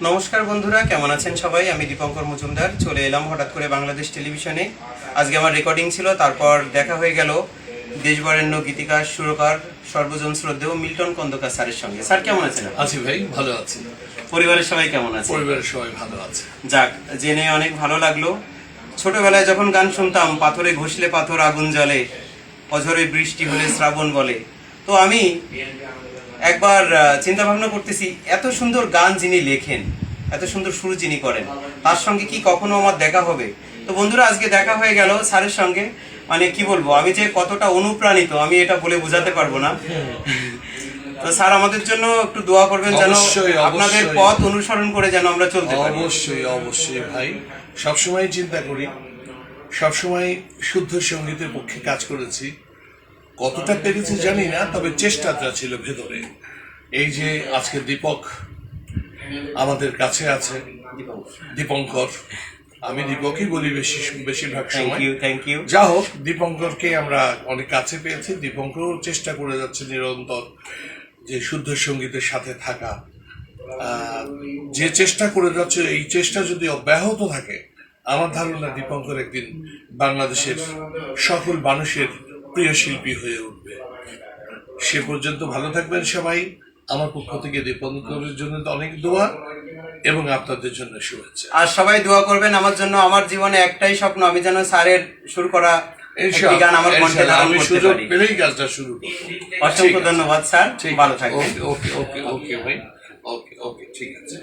নমস্কার বন্ধুরা, কেমন আছেন সবাই? আমি দীপঙ্কর মজুমদার চলে এলাম হঠাৎ করে বাংলাদেশ টেলিভিশনে। আজকে আমার রেকর্ডিং ছিল, তারপর দেখা হয়ে গেল দেশবরেণ্য গীতিকার সুরকার সর্বজন শ্রদ্ধেয় মিল্টন খন্দকার স্যারের সঙ্গে। স্যার কেমন আছেন? আছি ভাই, ভালো আছি। পরিবারের সবাই কেমন আছে? পরিবারের সবাই ভালো আছে। যাক, জেনে অনেক ভালো লাগলো। ছোটবেলায় যখন গান শুনতাম, পাথরে ঘষলে পাথর আগুন জ্বলে, অঝরে বৃষ্টি হলে শ্রাবণ বলে, তো আমি একবার চিন্তা ভাবনা করতেছি, এত সুন্দর গান যিনি লেখেন, এত সুন্দর সুর যিনি করেন, তার সঙ্গে কি কখনো আমার দেখা হবে? তো বন্ধুরা, আজকে দেখা হয়ে গেল স্যারের সঙ্গে। মানে কি বলবো, আমি যে কতটা অনুপ্রাণিত আমি এটা বলে বোঝাতে পারবো না। তো স্যার আমাদের জন্য একটু দোয়া করবেন, যেন আপনাদের পথ অনুসরণ করে যেন আমরা চলতে পারি। অবশ্যই অবশ্যই ভাই, সবসময় চিন্তা করি, সবসময় শুদ্ধ সঙ্গীতের পক্ষে কাজ করেছি। কতটা পেরেছি জানি না, তবে চেষ্টাটা ছিল ভেতরে। এই যে আজকে দীপক আমাদের কাছে আছে, দীপঙ্কর, আমি দীপকই বলি বেশিরভাগ সময়। Thank you. যা হোক, দীপঙ্করকে আমরা অনেক কাছে পেয়েছি। দীপঙ্কর চেষ্টা করে যাচ্ছে নিরন্তর যে শুদ্ধ সঙ্গীতের সাথে থাকা। যে চেষ্টা করে যাচ্ছে, এই চেষ্টা যদি অব্যাহত থাকে, আমার ধারণা দীপঙ্কর একদিন বাংলাদেশের সকল মানুষের প্রিয় শিল্পী হয়ে উঠবে। সে পর্যন্ত ভালো থাকবেন সবাই। আমার পক্ষ থেকে দীপঙ্করের জন্য অনেক দোয়া এবং আপনাদের জন্য শুভেচ্ছা। আর সবাই দোয়া করবেন আমার জন্য। আমার জীবনে একটাই স্বপ্ন, আমি যেন স্যারের সুর করা একটি গান আমার কণ্ঠে ধারণ করতে পারি। পেলেই কাজটা শুরু করব। অসংখ্য ধন্যবাদ স্যার, ভালো থাকবেন। ওকে ওকে ওকে ওকে ভাই, ওকে ওকে, ঠিক আছে।